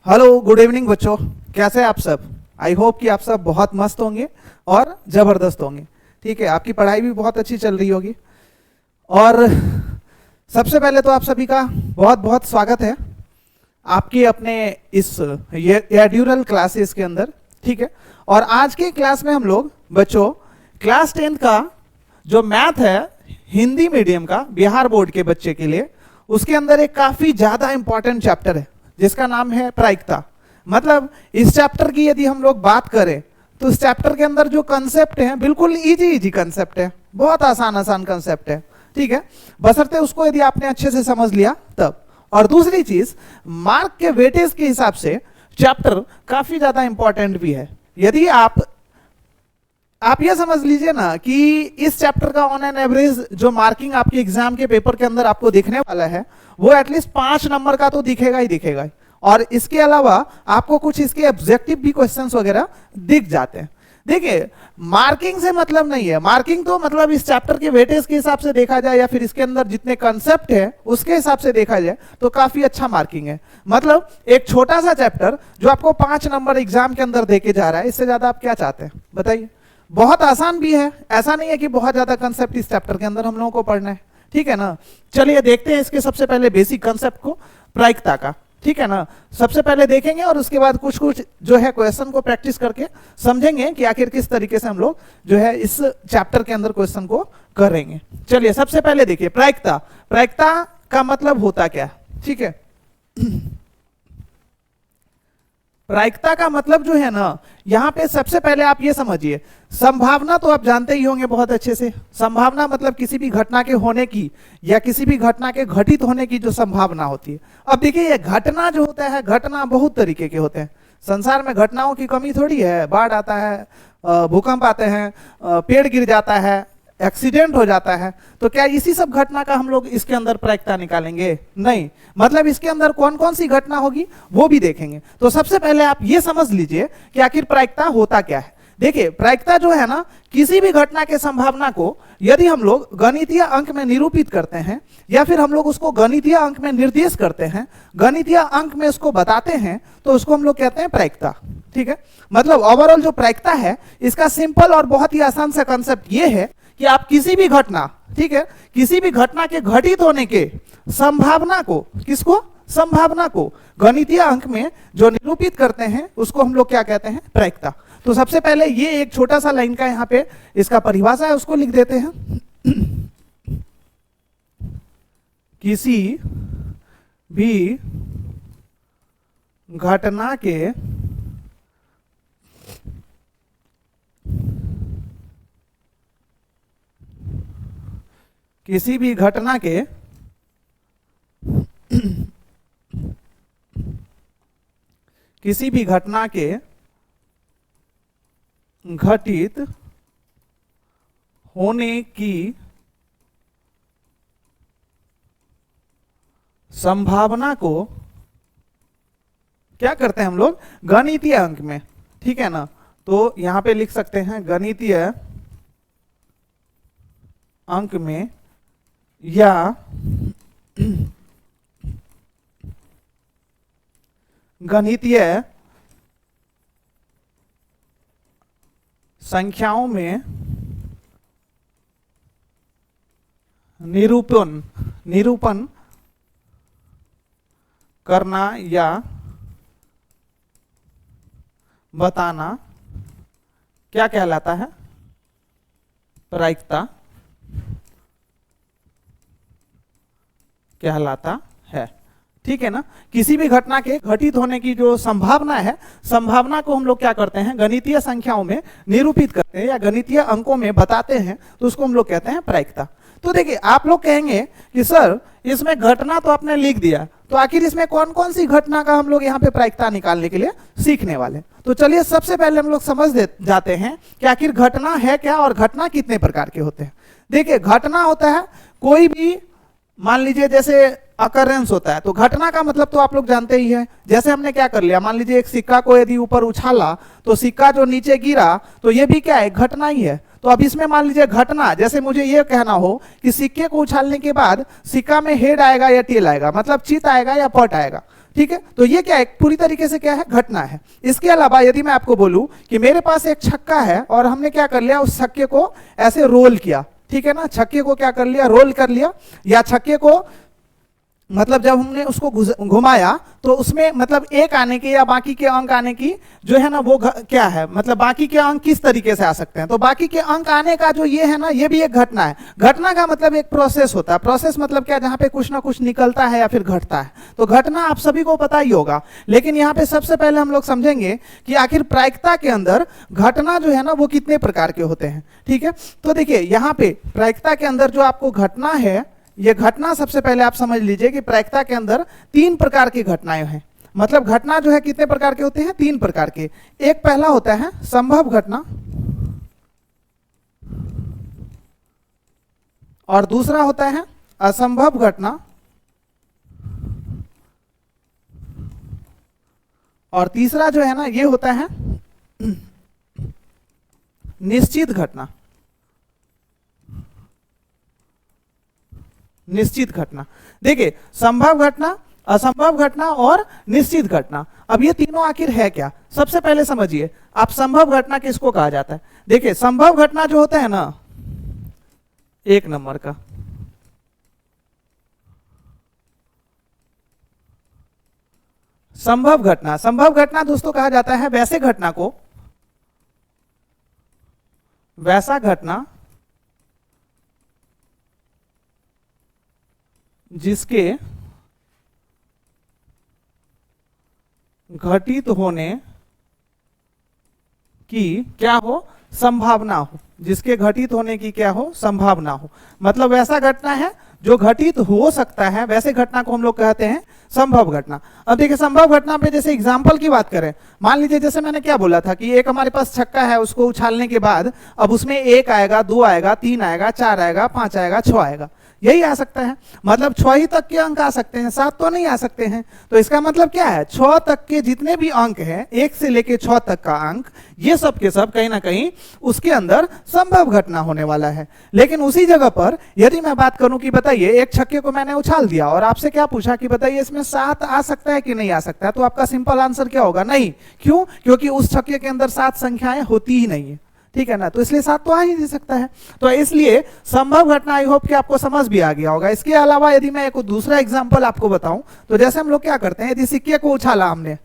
Hello, good evening बच्चों। कैसे हैं आप सब? आई होप कि आप सब बहुत मस्त होंगे और ज़बरदस्त होंगे। ठीक है, आपकी पढ़ाई भी बहुत अच्छी चल रही होगी। और सबसे पहले तो आप सभी का बहुत बहुत स्वागत है आपकी अपने इस एड्यूरल क्लासेस के अंदर। ठीक है, और आज के क्लास में हम लोग बच्चों क्लास 10 का जो मैथ है हिंदी मीडियम का बिहार बोर्ड के बच्चे के लिए, उसके अंदर एक काफ़ी ज़्यादा इंपॉर्टेंट चैप्टर है जिसका नाम है प्रायिकता। मतलब इस चैप्टर की यदि हम लोग बात करें तो इस चैप्टर के अंदर जो कंसेप्ट है बिल्कुल इजी कंसेप्ट है, बहुत आसान कंसेप्ट है। ठीक है, बशर्ते उसको यदि आपने अच्छे से समझ लिया तब। और दूसरी चीज, मार्क के वेटेज के हिसाब से चैप्टर काफी ज्यादा इंपॉर्टेंट भी है। यदि आप ये समझ लीजिए ना कि इस चैप्टर का ऑन एन एवरेज जो मार्किंग आपके एग्जाम के पेपर के अंदर आपको दिखने वाला है वो एटलीस्ट 5 नंबर का तो दिखेगा ही। और इसके अलावा आपको कुछ इसके ऑब्जेक्टिव भी क्वेश्चंस वगैरह दिख जाते हैं। देखिए, मार्किंग से मतलब नहीं है, मार्किंग तो मतलब इस चैप्टर के वेटेज के हिसाब से देखा जाए या फिर इसके अंदर जितने कंसेप्ट है उसके हिसाब से देखा जाए तो काफी अच्छा मार्किंग है। मतलब एक छोटा सा चैप्टर जो आपको 5 नंबर एग्जाम के अंदर देके जा रहा है, इससे ज्यादा आप क्या चाहते हैं बताइए? बहुत आसान भी है, ऐसा नहीं है कि बहुत ज्यादा कंसेप्ट इस चैप्टर के अंदर हम लोगों को पढ़ना है। ठीक है ना, चलिए देखते हैं इसके सबसे पहले बेसिक कंसेप्ट को, प्रायिकता का। ठीक है ना, सबसे पहले देखेंगे और उसके बाद कुछ कुछ जो है क्वेश्चन को प्रैक्टिस करके समझेंगे कि आखिर किस तरीके से हम लोग जो है इस चैप्टर के अंदर क्वेश्चन को करेंगे। चलिए सबसे पहले देखिए प्रायिकता। प्रायिकता का मतलब होता क्या? ठीक है, प्रायिकता का मतलब जो है ना, यहां पे सबसे पहले आप ये समझिए, संभावना तो आप जानते ही होंगे बहुत अच्छे से। संभावना मतलब किसी भी घटना के होने की या किसी भी घटना के घटित होने की जो संभावना होती है। अब देखिए, ये घटना जो होता है, घटना बहुत तरीके के होते हैं। संसार में घटनाओं की कमी थोड़ी है। बाढ़ आता है, भूकंप आते हैं, पेड़ गिर जाता है, एक्सीडेंट हो जाता है, तो क्या इसी सब घटना का हम लोग इसके अंदर प्रायिकता निकालेंगे? नहीं, मतलब इसके अंदर कौन कौन सी घटना होगी वो भी देखेंगे। तो सबसे पहले आप ये समझ लीजिए कि आखिर प्रायिकता होता क्या है। देखिए, प्रायिकता जो है ना, किसी भी घटना के संभावना को यदि हम लोग गणितीय अंक में निरूपित करते हैं या फिर हम लोग उसको गणितीय अंक में निर्देश करते हैं, गणितीय अंक में उसको बताते हैं, तो उसको हम लोग कहते हैं प्रायिकता। ठीक है, मतलब ओवरऑल जो प्रायिकता है इसका सिंपल और बहुत ही आसान सा कंसेप्ट ये है कि आप किसी भी घटना, ठीक है, किसी भी घटना के घटित होने के संभावना को, किसको? संभावना को गणितीय अंक में जो निरूपित करते हैं उसको हम लोग क्या कहते हैं? प्रायिकता। तो सबसे पहले ये एक छोटा सा लाइन का यहाँ पे इसका परिभाषा है, उसको लिख देते हैं। किसी भी घटना के किसी भी घटना के किसी भी घटना के घटित होने की संभावना को क्या करते हैं हम लोग? गणितीय अंक में। ठीक है ना, तो यहां पे लिख सकते हैं गणितीय अंक में या गणितीय संख्याओं में निरूपण करना या बताना क्या कहलाता है? प्रायिकता कहलाता है। ठीक है ना, किसी भी घटना के घटित होने की जो संभावना है, संभावना को हम लोग क्या करते हैं? गणितीय संख्याओं में निरूपित करते हैं या गणितीय अंकों में बताते हैं, तो उसको हम लोग कहते हैं प्रायिकता। तो देखिए, आप लोग कहेंगे कि सर इसमें घटना तो आपने लिख दिया, तो आखिर इसमें कौन कौन सी घटना का हम लोग यहाँ पे प्रायिकता निकालने के लिए सीखने वाले? तो चलिए सबसे पहले हम लोग समझ जाते हैं कि आखिर घटना है क्या और घटना कितने प्रकार के होते हैं। देखिए, घटना होता है कोई भी, मान लीजिए जैसे अकरेंस होता है, तो घटना का मतलब तो आप लोग जानते ही हैं। जैसे हमने क्या कर लिया, मान लीजिए एक सिक्का को यदि ऊपर उछाला तो सिक्का जो नीचे गिरा, तो ये भी क्या है? घटना ही है। तो अब इसमें मान लीजिए घटना, जैसे मुझे ये कहना हो कि सिक्के को उछालने के बाद सिक्का में हेड आएगा या टेल आएगा, मतलब चित आएगा या पट आएगा। ठीक है, तो ये क्या है, पूरी तरीके से क्या है, घटना है। इसके अलावा यदि मैं आपको बोलूं कि मेरे पास एक छक्का है और हमने क्या कर लिया, उस छक्के को ऐसे रोल किया, ठीक है ना, छक्के को क्या कर लिया, रोल कर लिया, या छक्के को मतलब जब हमने उसको घुमाया तो उसमें मतलब एक आने की या बाकी के अंक आने की जो है ना वो क्या है, मतलब बाकी के अंक किस तरीके से आ सकते हैं, तो बाकी के अंक आने का जो ये है ना, ये भी एक घटना है। घटना का मतलब एक प्रोसेस होता है। प्रोसेस मतलब क्या, जहां पे कुछ ना कुछ निकलता है या फिर घटता है। तो घटना आप सभी को पता ही होगा, लेकिन यहाँ पे सबसे पहले हम लोग समझेंगे कि आखिर प्रायिकता के अंदर घटना जो है ना वो कितने प्रकार के होते हैं। ठीक है, तो देखिए यहाँ पे प्रायिकता के अंदर जो आपको घटना है, ये घटना सबसे पहले आप समझ लीजिए कि प्रायिकता के अंदर 3 प्रकार की घटनाएं हैं। मतलब घटना जो है कितने प्रकार के होते हैं, 3 प्रकार के। एक पहला होता है संभव घटना, और दूसरा होता है असंभव घटना, और तीसरा जो है ना ये होता है निश्चित घटना। निश्चित घटना, देखिए संभव घटना, असंभव घटना और निश्चित घटना। अब ये तीनों आखिर है क्या, सबसे पहले समझिए आप संभव घटना किसको कहा जाता है। देखिए संभव घटना जो होता है ना, 1 नंबर का संभव घटना, संभव घटना दोस्तों कहा जाता है वैसे घटना को, वैसा घटना जिसके घटित होने की क्या हो, संभावना हो, जिसके घटित होने की क्या हो, संभावना हो। मतलब वैसा घटना है जो घटित हो सकता है, वैसे घटना को हम लोग कहते हैं संभव घटना। अब देखिए संभव घटना पे जैसे एग्जांपल की बात करें, मान लीजिए जैसे मैंने क्या बोला था कि एक हमारे पास छक्का है, उसको उछालने के बाद अब उसमें 1 आएगा, 2 आएगा, 3 आएगा, 4 आएगा, 5 आएगा, 6 आएगा, यही आ सकता है। मतलब 6 ही तक के अंक आ सकते हैं, 7 तो नहीं आ सकते हैं। तो इसका मतलब क्या है, 6 तक के जितने भी अंक हैं, 1 से लेके 6 तक का अंक, ये सब के सब कहीं ना कहीं उसके अंदर संभव घटना होने वाला है। लेकिन उसी जगह पर यदि मैं बात करूं कि बताइए एक छक्के को मैंने उछाल दिया और आपसे क्या पूछा कि बताइए इसमें 7 आ सकता है कि नहीं आ सकता है, तो आपका सिंपल आंसर क्या होगा, नहीं। क्यों, क्योंकि उस छक्के के अंदर 7 संख्याएं होती ही नहीं है, ठीक है ना, तो इसलिए 7 तो आ ही नहीं सकता है। तो इसलिए संभव घटना आई होप कि आपको समझ भी आ गया होगा। इसके अलावा यदि मैं एक दूसरा एग्जांपल आपको बताऊं, तो जैसे हम लोग क्या करते हैं, यदि सिक्के को उछाला हमने,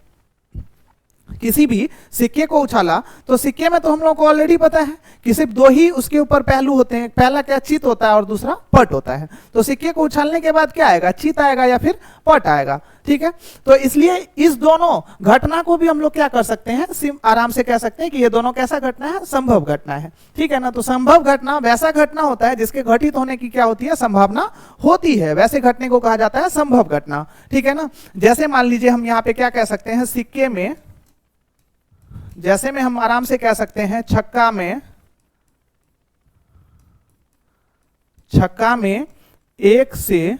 किसी भी सिक्के को उछाला, तो सिक्के में तो हम लोग को ऑलरेडी पता है कि सिर्फ 2 ही उसके ऊपर पहलू होते हैं, पहला क्या चित होता है और दूसरा पट होता है। तो सिक्के को उछालने के बाद क्या आएगा, चित आएगा या फिर पट आएगा, ठीक है। तो इसलिए इस दोनों घटना को भी हम लोग क्या कर सकते हैं, आराम से कह सकते हैं कि ये दोनों कैसा घटना है, संभव घटना है, ठीक है ना। तो संभव घटना वैसा घटना होता है जिसके घटित होने की क्या होती है, संभावना होती है, वैसे घटने को कहा जाता है संभव घटना, ठीक है ना। जैसे मान लीजिए हम यहाँ पे क्या कह सकते हैं, सिक्के में, जैसे में हम आराम से कह सकते हैं छक्का में 1 से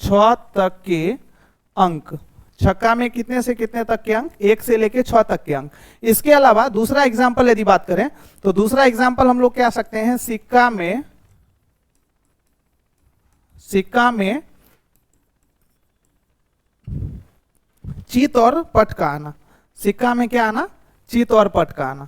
6 तक के अंक, छक्का में कितने से कितने तक के अंक, 1 से लेके 6 तक के अंक। इसके अलावा दूसरा एग्जांपल यदि बात करें, तो दूसरा एग्जांपल हम लोग कह सकते हैं सिक्का में चित और पट का आना। सिक्का में क्या आना, चित और पट का आना।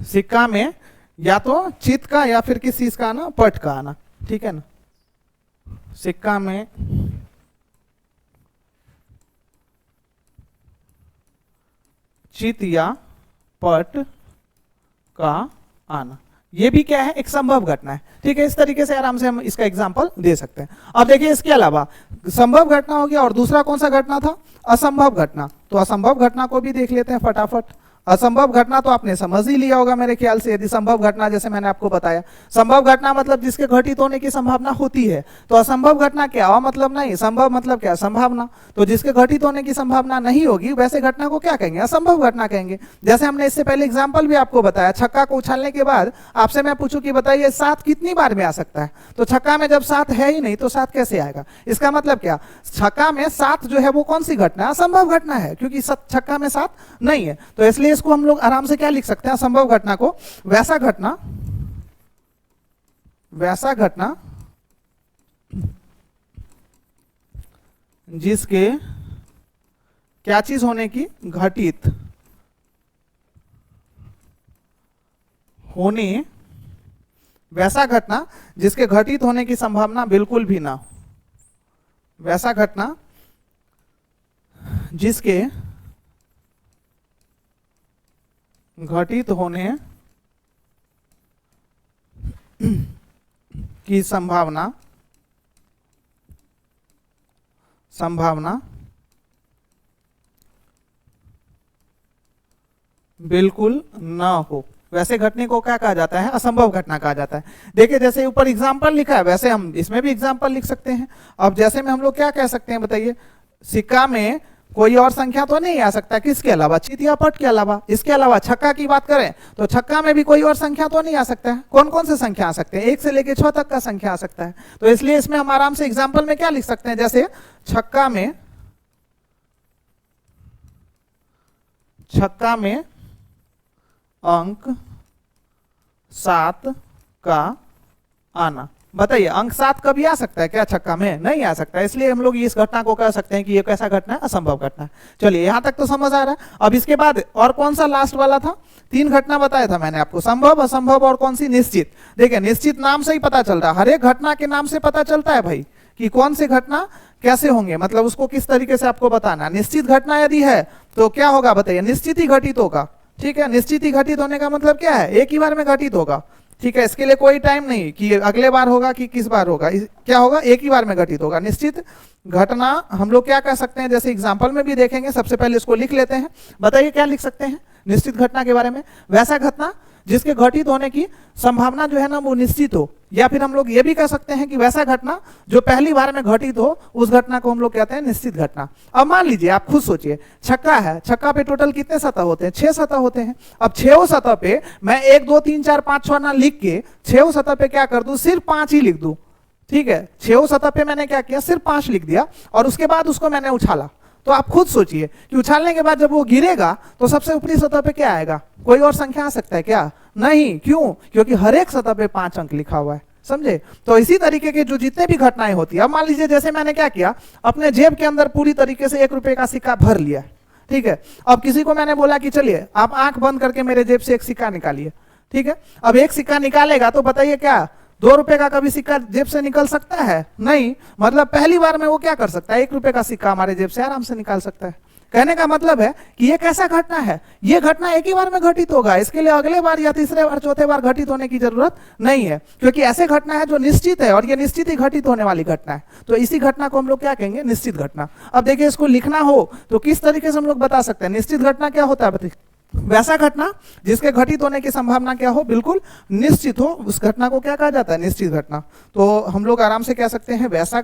सिक्का में या तो चित का या फिर किस चीज का आना, पट का आना, ठीक है ना। सिक्का में चित या पट का आना, ये भी क्या है, एक संभव घटना है, ठीक है। इस तरीके से आराम से हम इसका एग्जांपल दे सकते हैं। अब देखिए इसके अलावा संभव घटना हो गया, और दूसरा कौन सा घटना था, असंभव घटना। तो असंभव घटना को भी देख लेते हैं फटाफट। असंभव घटना तो आपने समझ ही लिया होगा मेरे ख्याल से। यदि संभव घटना जैसे मैंने आपको बताया, संभव घटना मतलब जिसके घटित होने की संभावना होती है। तो असंभव घटना क्या हुआ, मतलब नहीं, संभव मतलब क्या, संभावना। तो जिसके घटित होने की संभावना नहीं होगी वैसे घटना को क्या कहेंगे, असंभव घटना कहेंगे। जैसे हमने इससे पहले एग्जाम्पल भी आपको बताया, छक्का को उछालने के बाद आपसे मैं पूछूं कि बताइए 7 कितनी बार में आ सकता है, तो छक्का में जब 7 है ही नहीं तो 7 कैसे आएगा। इसका मतलब क्या, छक्का में 7 जो है वो कौन सी घटना है, असंभव घटना है, क्योंकि छक्का में 7 नहीं है। तो इसलिए चलिए इसको हम लोग आराम से क्या लिख सकते हैं, असंभव घटना को वैसा घटना जिसके क्या चीज होने की, घटित होने, वैसा घटना जिसके घटित होने की संभावना बिल्कुल भी ना हो, वैसा घटना जिसके घटित होने की संभावना बिल्कुल ना हो, वैसे घटने को क्या कहा जाता है, असंभव घटना कहा जाता है। देखिए जैसे ऊपर एग्जाम्पल लिखा है वैसे हम इसमें भी एग्जाम्पल लिख सकते हैं। अब जैसे में हम लोग क्या कह सकते हैं बताइए, सिक्का में कोई और संख्या तो नहीं आ सकता, किसके अलावा, चित या पट के अलावा। इसके अलावा छक्का की बात करें तो छक्का में भी कोई और संख्या तो नहीं आ सकता है। कौन कौन से संख्या आ सकते हैं, 1 से लेकर 6 तक का संख्या आ सकता है। तो इसलिए इसमें हम आराम से एग्जाम्पल में क्या लिख सकते हैं, जैसे छक्का में अंक 7 का आना। बताइए अंक 7 कभी आ सकता है क्या छक्का में, नहीं आ सकता। इसलिए हम लोग इस घटना को कह सकते हैं कि ये कैसा घटना है, असंभव घटना है। चलिए यहां तक तो समझ आ रहा है। अब इसके बाद और कौन सा लास्ट वाला था, 3 घटना बताया था मैंने आपको, संभव, असंभव और कौन सी, निश्चित। देखिए निश्चित नाम से ही पता चल रहा है, हर एक घटना के नाम से पता चलता है भाई कि कौन सी घटना कैसे होंगे, मतलब उसको किस तरीके से आपको बताना। निश्चित घटना यदि है तो क्या होगा बताइए, निश्चित ही घटित होगा। ठीक है, निश्चित ही घटित होने का मतलब क्या है, एक ही बार में घटित होगा। ठीक है, इसके लिए कोई टाइम नहीं कि अगले बार होगा कि किस बार होगा, क्या होगा, एक ही बार में घटित होगा। निश्चित घटना हम लोग क्या कह सकते हैं, जैसे एग्जांपल में भी देखेंगे। सबसे पहले इसको लिख लेते हैं, बताइए क्या लिख सकते हैं निश्चित घटना के बारे में, वैसा घटना जिसके घटित होने की संभावना जो है ना वो निश्चित हो। या फिर हम लोग ये भी कह सकते हैं कि वैसा घटना जो पहली बार में घटित हो, उस घटना को हम लोग कहते हैं निश्चित घटना। अब मान लीजिए आप खुद सोचिए, छक्का है, छक्का पे टोटल कितने सतह होते हैं, 6 सतह होते हैं। अब 6 सतह पे मैं 1 2 3 4 5 6 ना लिख के 6 सतह पे क्या कर दूं, सिर्फ 5 ही लिख दूं। ठीक है, 6 सतह पे मैंने क्या किया, सिर्फ 5 लिख दिया और उसके बाद उसको मैंने उछाला। तो आप खुद सोचिए कि उछालने के बाद जब वो गिरेगा तो सबसे ऊपरी सतह पे क्या आएगा, कोई और संख्या आ सकता है क्या, नहीं। क्यों, क्योंकि हर एक सतह पे 5 अंक लिखा हुआ है, समझे। तो इसी तरीके के जो जितने भी घटनाएं होती है, अब मान लीजिए जैसे मैंने क्या किया, अपने जेब के अंदर पूरी तरीके से 1 रुपए का सिक्का भर लिया। ठीक है, अब किसी को मैंने बोला कि चलिए आप आंख बंद करके मेरे जेब से एक सिक्का निकालिए। ठीक है, अब एक सिक्का निकालेगा तो बताइए क्या 2 रुपए का कभी सिक्का जेब से निकल सकता है, नहीं। मतलब पहली बार में वो क्या कर सकता है, 1 रुपए का सिक्का हमारे जेब से आराम से निकाल सकता है। कहने का मतलब है कि ये कैसा घटना है, ये घटना एक ही बार में घटित होगा, इसके लिए अगले बार या तीसरे बार चौथे बार घटित होने की जरूरत नहीं है, क्योंकि ऐसे घटना है जो निश्चित है और ये निश्चित ही घटित होने वाली घटना है। तो इसी घटना को हम लोग क्या कहेंगे, निश्चित घटना। अब देखिए इसको लिखना हो तो किस तरीके से हम लोग बता सकते हैं, निश्चित घटना क्या होता है, बताइए। वैसा घटना जिसके घटित होने की संभावना क्या हो, बिल्कुल निश्चित हो, उस घटना को क्या कहा जाता है, निश्चित घटना। तो हम लोग आराम से कह सकते हैं वैसा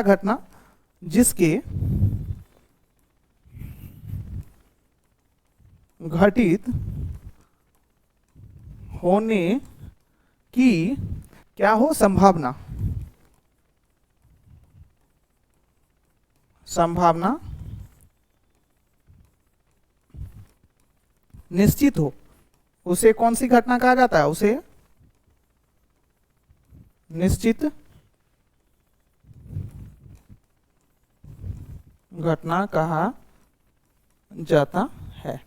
घटना जिसके घटित होने की क्या हो, संभावना निश्चित हो, उसे कौन सी घटना कहा जाता है, उसे निश्चित घटना कहा जाता है।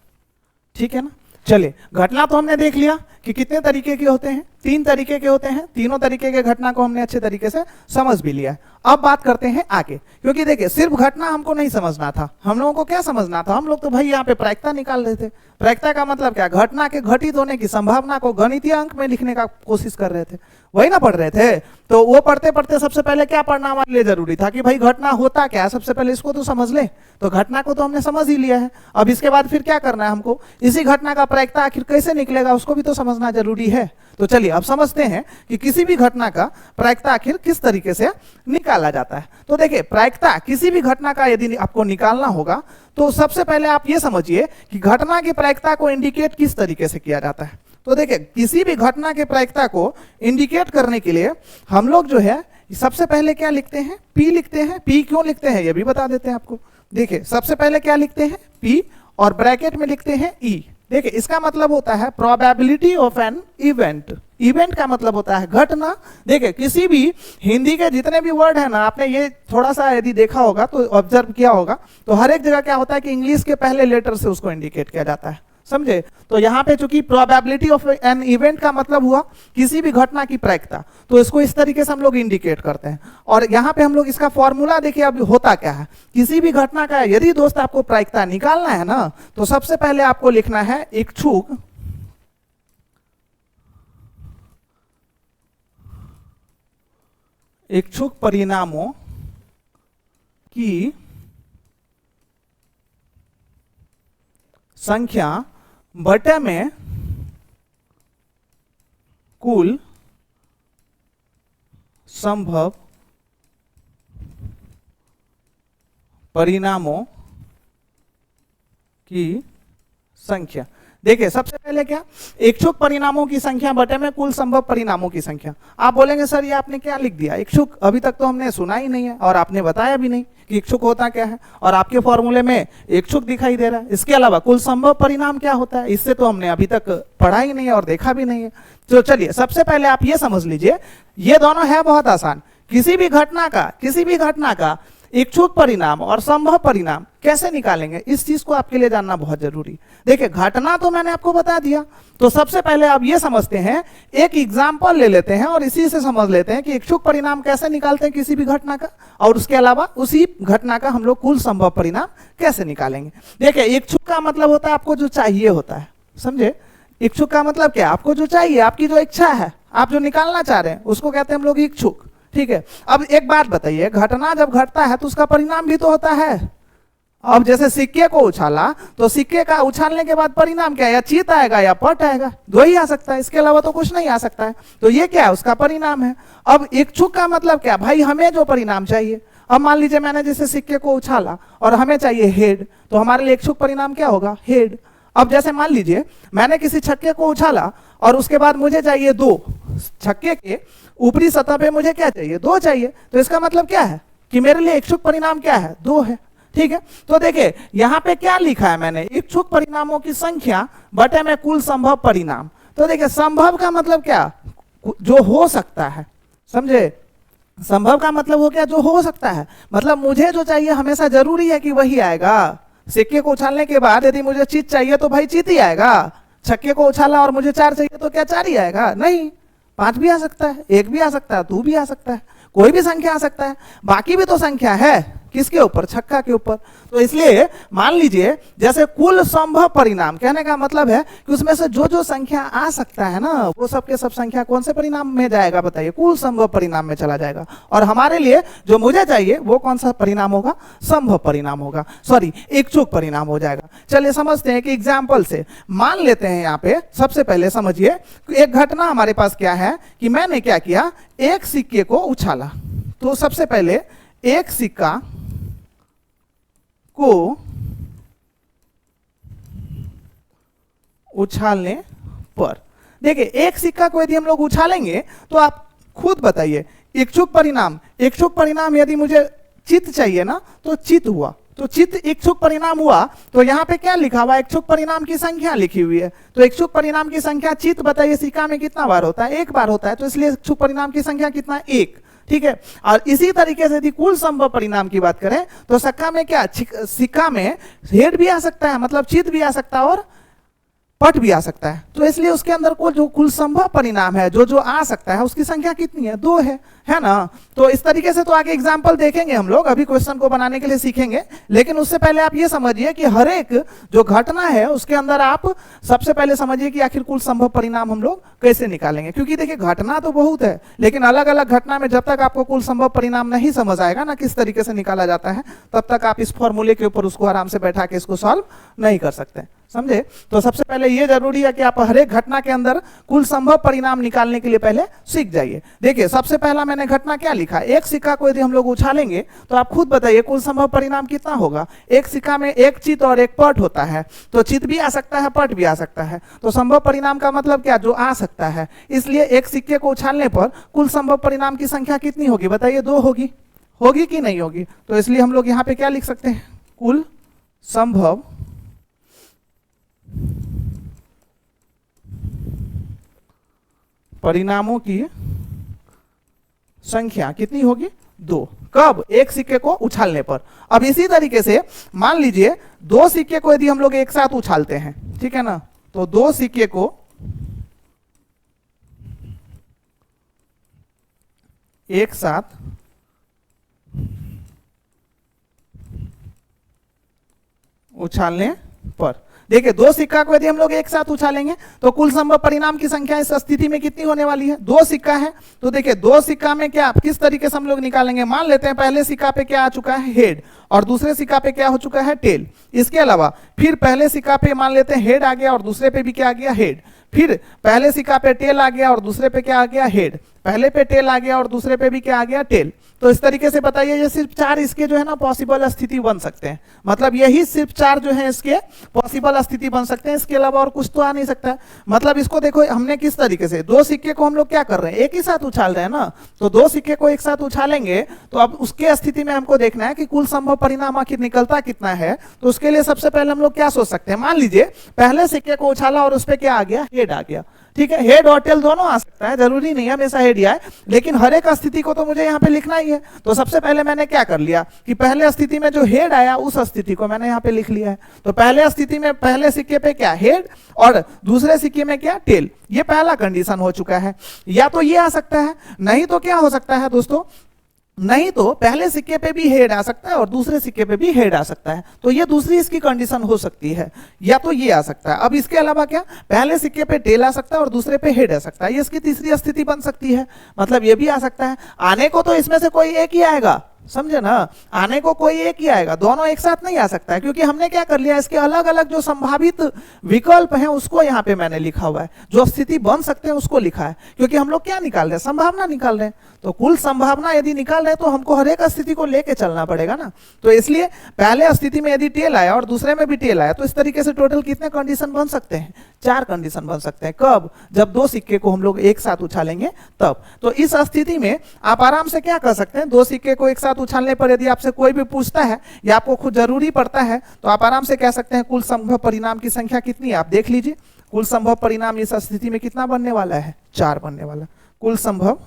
ठीक है ना। चलिए घटना तो हमने देख लिया कि कितने तरीके के होते हैं, 3 तरीके के होते हैं। तीनों तरीके के घटना को हमने अच्छे तरीके से समझ भी लिया है। अब बात करते हैं आगे, क्योंकि देखिए सिर्फ घटना हमको नहीं समझना था, हम लोगों को क्या समझना था, हम लोग तो भाई यहाँ पे प्रायिकता निकाल रहे थे। प्रायिकता का मतलब क्या, घटना के घटित होने की संभावना को गणितीय अंक में लिखने का कोशिश कर रहे थे, वही ना पढ़ रहे थे। तो वो पढ़ते पढ़ते सबसे पहले क्या पढ़ना हमारे लिए जरूरी था कि भाई घटना होता क्या है, सबसे पहले इसको तो समझ ले। तो घटना को तो हमने समझ ही लिया है, अब इसके बाद फिर क्या करना है हमको, इसी घटना का प्रायिकता आखिर कैसे निकलेगा उसको भी तो समझना जरूरी है। तो चलिए अब समझते हैं कि किसी भी घटना का प्रायिकता आखिर किस तरीके से निकाला जाता है। तो देखिए प्रायिकता किसी भी घटना का यदि आपको निकालना होगा तो सबसे पहले आप ये समझिए कि घटना की प्रायिकता को इंडिकेट किस तरीके से किया जाता है। तो देखिए किसी भी घटना के प्रायिकता को इंडिकेट करने के लिए हम लोग जो है सबसे पहले क्या लिखते हैं, पी लिखते हैं। पी क्यों लिखते हैं ये भी बता देते हैं आपको। देखिए सबसे पहले क्या लिखते हैं P और ब्रैकेट में लिखते हैं E। देखिए इसका मतलब होता है probability of an event. Event का मतलब होता है घटना। देखिए किसी भी हिंदी के जितने भी वर्ड है ना, आपने ये थोड़ा सा यदि देखा होगा तो ऑब्जर्व किया होगा, तो हर एक जगह क्या होता है कि इंग्लिश के पहले लेटर से उसको इंडिकेट किया जाता है, समझे। तो यहाँ पे चूंकि प्रोबेबिलिटी ऑफ एन इवेंट का मतलब हुआ किसी भी घटना की प्रायिकता, तो इसको इस तरीके से हम लोग इंडिकेट करते हैं। और यहाँ पे हम लोग इसका फॉर्मूला देखिए अब होता क्या है। किसी भी घटना का यदि दोस्त आपको प्रायिकता निकालना है ना, तो सबसे पहले आपको लिखना है इच्छुक परिणामों की संख्या बटे में कुल संभव परिणामों की संख्या। देखिए सबसे पहले क्या, इच्छुक परिणामों की संख्या बटे में कुल संभव परिणामों की संख्या। आप बोलेंगे सर ये आपने क्या लिख दिया, इच्छुक अभी तक तो हमने सुना ही नहीं है और आपने बताया भी नहीं कि इच्छुक होता क्या है, और आपके फॉर्मूले में इच्छुक दिखाई दे रहा है। इसके अलावा कुल संभव परिणाम क्या होता है, इससे तो हमने अभी तक पढ़ा ही नहीं है और देखा भी नहीं है। तो चलिए सबसे पहले आप ये समझ लीजिए, ये दोनों है बहुत आसान। किसी भी घटना का इच्छुक परिणाम और संभव परिणाम कैसे निकालेंगे, इस चीज को आपके लिए जानना बहुत जरूरी। देखिए घटना तो मैंने आपको बता दिया, तो सबसे पहले आप ये समझते हैं, एक एग्जाम्पल ले लेते हैं और इसी से समझ लेते हैं कि इच्छुक परिणाम कैसे निकालते हैं किसी भी घटना का, और उसके अलावा उसी घटना का हम लोग कुल संभव परिणाम कैसे निकालेंगे। देखिए इच्छुक का मतलब होता है आपको जो चाहिए होता है, समझे। इच्छुक का मतलब क्या, आपको जो चाहिए, आपकी जो इच्छा है, आप जो निकालना चाह रहे हैं, उसको कहते हैं हम लोग इच्छुक, ठीक है। अब एक बात बताइए, घटना जब घटता है तो उसका परिणाम भी तो होता है। अब जैसे सिक्के को उछाला, तो सिक्के का उछालने के बाद परिणाम क्या है, या चीत आएगा या पट आएगा, दो ही आ सकता है, इसके अलावा तो कुछ नहीं आ सकता है। तो ये क्या है, उसका परिणाम है। अब इच्छुक का मतलब क्या, भाई हमें जो परिणाम चाहिए। अब मान लीजिए मैंने जैसे सिक्के को उछाला और हमें चाहिए हेड, तो हमारे लिए इच्छुक परिणाम क्या होगा, हेड। अब जैसे मान लीजिए मैंने किसी छक्के को उछाला और उसके बाद मुझे चाहिए दो, छक्के के ऊपरी सतह पे मुझे क्या चाहिए, दो चाहिए, तो इसका मतलब क्या है कि मेरे लिए इच्छुक परिणाम क्या है, दो है, ठीक है। तो देखिए यहाँ पे क्या लिखा है मैंने, इच्छुक परिणामों की संख्या बटे में कुल संभव परिणाम। तो देखिए संभव का मतलब क्या, जो हो सकता है, समझे। संभव का मतलब हो गया जो हो सकता है, मतलब मुझे जो चाहिए हमेशा जरूरी है कि वही आएगा। सिक्के को उछालने के बाद यदि मुझे चीत चाहिए तो भाई चीत ही आएगा। छक्के को उछाला और मुझे 4 चाहिए तो क्या 4 ही आएगा, नहीं, 5 भी आ सकता है, 1 भी आ सकता है, 2 भी आ सकता है, कोई भी संख्या आ सकता है। बाकी भी तो संख्या है किसके ऊपर, छक्का के ऊपर। तो इसलिए मान लीजिए जैसे कुल संभव परिणाम, कहने का मतलब है कि उसमें से जो जो संख्या आ सकता है ना, वो सबके सब संख्या कौन से परिणाम में जाएगा, बताइए, कुल संभव परिणाम में चला जाएगा। और हमारे लिए जो मुझे चाहिए वो कौन सा परिणाम होगा, संभव परिणाम होगा, सॉरी इच्छुक परिणाम हो जाएगा। चलिए समझते हैं कि एग्जाम्पल से मान लेते हैं। यहाँ पे सबसे पहले समझिए एक घटना हमारे पास क्या है कि मैंने क्या किया, एक सिक्के को उछाला। तो सबसे पहले एक सिक्का को उछालने पर, देखिए एक सिक्का को यदि हम लोग उछालेंगे तो आप खुद बताइए, इच्छुक परिणाम यदि मुझे चित चाहिए ना, तो चित हुआ, तो चित इच्छुक परिणाम हुआ। तो यहाँ पे क्या लिखा हुआ, इच्छुक परिणाम की संख्या लिखी हुई है। तो इच्छुक परिणाम की संख्या चित बताइए सिक्का में कितना बार होता है, 1 बार होता है, तो इसलिए इच्छुक परिणाम की संख्या कितना, 1, ठीक है। और इसी तरीके से यदि कुल संभव परिणाम की बात करें तो सिक्का में क्या, सिक्का में हेड भी आ सकता है, मतलब चित भी आ सकता है और पट भी आ सकता है। तो इसलिए उसके अंदर को जो कुल संभव परिणाम है, जो जो आ सकता है, उसकी संख्या कितनी है, 2 है ना। तो इस तरीके से तो आगे एग्जाम्पल देखेंगे हम लोग, अभी क्वेश्चन को बनाने के लिए सीखेंगे। लेकिन उससे पहले आप ये समझिए कि हर एक जो घटना है उसके अंदर आप सबसे पहले समझिए कि आखिर कुल संभव परिणाम हम लोग कैसे निकालेंगे। क्योंकि देखिए घटना तो बहुत है, लेकिन अलग अलग घटना में जब तक आपको कुल संभव परिणाम नहीं समझ आएगा ना किस तरीके से निकाला जाता है, तब तक आप इस फॉर्मूले के ऊपर उसको आराम से बैठा के इसको सॉल्व नहीं कर सकते, समझे। तो सबसे पहले ये जरूरी है कि आप हर एक घटना के अंदर कुल संभव परिणाम निकालने के लिए पहले सीख जाइए। देखिए सबसे पहला मैंने घटना क्या लिखा, एक सिक्का को यदि हम लोग उछालेंगे तो आप खुद बताइए कुल संभव परिणाम कितना होगा। एक सिक्का में एक चित और एक पट होता है, तो चित भी आ सकता है, पट भी आ सकता है। तो संभव परिणाम का मतलब क्या, जो आ सकता है। इसलिए एक सिक्के को उछालने पर कुल संभव परिणाम की संख्या कितनी होगी, बताइए, 2 होगी कि नहीं होगी। तो इसलिए हम लोग यहाँ पे क्या लिख सकते हैं, कुल संभव परिणामों की संख्या कितनी होगी? 2। कब? एक सिक्के को उछालने पर। अब इसी तरीके से मान लीजिए 2 सिक्के को यदि हम लोग एक साथ उछालते हैं, ठीक है ना, तो 2 सिक्के को एक साथ उछालने पर, देखिए 2 सिक्का को यदि हम लोग एक साथ उछालेंगे तो कुल संभव परिणाम की संख्या इस स्थिति में कितनी होने वाली है? 2 सिक्का है, तो देखिए 2 सिक्का में क्या किस तरीके से हम लोग निकालेंगे? मान लेते हैं पहले सिक्का पे क्या आ चुका है? हेड, और दूसरे सिक्का पे क्या हो चुका है? टेल। इसके अलावा फिर पहले सिक्का पे मान लेते हैं हेड आ गया और दूसरे पे भी क्या आ गया? हेड। फिर पहले सिक्का पे टेल आ गया और दूसरे पे क्या आ गया? हेड। पहले पे टेल आ गया और दूसरे पे भी क्या आ गया? टेल। तो इस तरीके से बताइए, ये सिर्फ 4 इसके जो है ना पॉसिबल स्थिति बन सकते हैं, मतलब यही सिर्फ 4 जो है इसके पॉसिबल स्थिति बन सकते हैं, इसके अलावा और कुछ तो आ नहीं सकता है। मतलब इसको देखो हमने किस तरीके से 2 सिक्के को हम लोग क्या कर रहे हैं? एक ही साथ उछाल रहे हैं ना, तो 2 सिक्के को एक साथ उछालेंगे तो अब उसके स्थिति में हमको देखना है कि कुल संभव परिणाम आखिर निकलता कितना है। तो उसके लिए सबसे पहले हम लोग क्या सोच सकते हैं? मान लीजिए पहले सिक्के को उछाला और उस पर क्या आ गया? हेड आ गया, ठीक है। हेड और टेल दोनों आ सकता है, जरूरी नहीं है हमेशा हेड ही आए, लेकिन हर एक स्थिति को तो मुझे यहाँ पे लिखना ही है। तो सबसे पहले मैंने क्या कर लिया कि पहले स्थिति में जो हेड आया उस स्थिति को मैंने यहाँ पे लिख लिया है। तो पहले स्थिति में पहले सिक्के पे क्या? हेड, और दूसरे सिक्के में क्या? टेल। ये पहला कंडीशन हो चुका है। या तो ये आ सकता है, नहीं तो क्या हो सकता है दोस्तों? नहीं तो पहले सिक्के पे भी हेड आ सकता है और दूसरे सिक्के पे भी हेड आ सकता है, तो ये दूसरी इसकी कंडीशन हो सकती है। या तो ये आ सकता है। अब इसके अलावा क्या? पहले सिक्के पे टेल आ सकता है और दूसरे पे हेड आ सकता है, ये इसकी तीसरी स्थिति बन सकती है। मतलब ये भी आ सकता है। आने को तो इसमें से कोई एक ही आएगा, समझे ना, आने को कोई एक ही आएगा, दोनों एक साथ नहीं आ सकता है, क्योंकि हमने क्या कर लिया, इसके अलग अलग जो संभावित विकल्प हैं उसको यहाँ पे मैंने लिखा हुआ है, जो स्थिति बन सकते हैं उसको लिखा है, क्योंकि हम लोग क्या निकाल रहे हैं? संभावना निकाल रहे हैं। तो कुल संभावना यदि निकाल रहे हैं तो हमको हर एक स्थिति को लेके चलना पड़ेगा ना। तो इसलिए पहले स्थिति में यदि टेल आया और दूसरे में भी टेल आया तो इस तरीके से टोटल कितने कंडीशन बन सकते हैं? 4 कंडीशन बन सकते हैं। कब? जब 2 सिक्के को हम लोग एक साथ उछालेंगे तब। तो इस स्थिति में आप आराम से क्या कर सकते हैं? 2 सिक्के को एक साथ उछालने पर यदि आपसे कोई भी पूछता है या आपको खुद जरूरी पड़ता है तो आप आराम से कह सकते हैं कुल संभव परिणाम की संख्या कितनी है? आप देख लीजिए, कुल संभव परिणाम इस स्थिति में कितना बनने वाला है? 4 बनने वाला। कुल संभव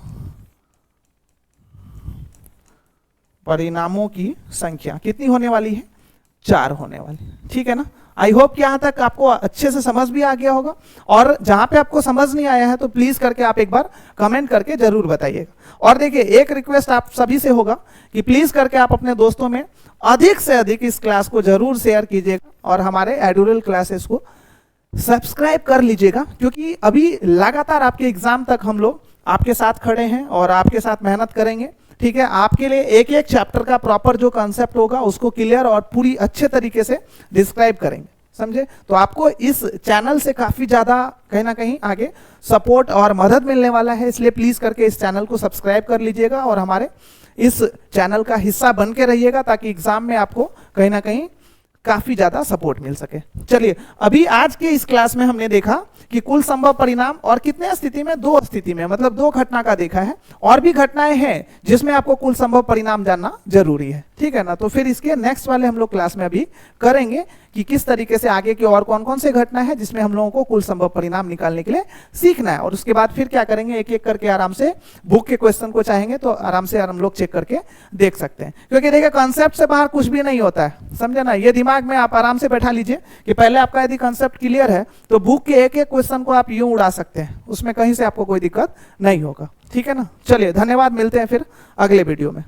परिणामों की संख्या कितनी होने वाली है? 4 होने वाली, ठीक है ना। आई होप कि यहां तक आपको अच्छे से समझ भी आ गया होगा, और जहां पे आपको समझ नहीं आया है तो प्लीज करके आप एक बार कमेंट करके जरूर बताइएगा। और देखिए एक रिक्वेस्ट आप सभी से होगा कि प्लीज करके आप अपने दोस्तों में अधिक से अधिक इस क्लास को जरूर शेयर कीजिएगा और हमारे एडुअल क्लासेस को सब्सक्राइब कर लीजिएगा, क्योंकि अभी लगातार आपके एग्जाम तक हम लोग आपके साथ खड़े हैं और आपके साथ मेहनत करेंगे, ठीक है। आपके लिए एक एक चैप्टर का प्रॉपर जो कॉन्सेप्ट होगा उसको क्लियर और पूरी अच्छे तरीके से डिस्क्राइब करेंगे, समझे। तो आपको इस चैनल से काफी ज्यादा कहीं ना कहीं आगे सपोर्ट और मदद मिलने वाला है, इसलिए प्लीज करके इस चैनल को सब्सक्राइब कर लीजिएगा और हमारे इस चैनल का हिस्सा बन के रहिएगा, ताकि एग्जाम में आपको कहीं ना कहीं काफी ज्यादा सपोर्ट मिल सके। चलिए, अभी आज के इस क्लास में हमने देखा कि कुल संभव परिणाम और कितने स्थिति में? 2 स्थिति में, मतलब 2 घटना का देखा है। और भी घटनाएं हैं जिसमें आपको कुल संभव परिणाम जानना जरूरी है, ठीक है ना। तो फिर इसके नेक्स्ट वाले हम लोग क्लास में अभी करेंगे कि किस तरीके से आगे की और कौन कौन से घटना है जिसमें हम लोगों को कुल संभव परिणाम निकालने के लिए सीखना है। और उसके बाद फिर क्या करेंगे, एक एक करके आराम से बुक के क्वेश्चन को चाहेंगे तो आराम से हम लोग चेक करके देख सकते हैं, क्योंकि देखिए कॉन्सेप्ट से बाहर कुछ भी नहीं होता है, समझे ना। ये दिमाग में आप आराम से बैठा लीजिए कि पहले आपका यदि कॉन्सेप्ट क्लियर है तो बुक के एक एक क्वेश्चन को आप यूं उड़ा सकते हैं, उसमें कहीं से आपको कोई दिक्कत नहीं होगा, ठीक है ना। चलिए, धन्यवाद, मिलते हैं फिर अगले वीडियो में।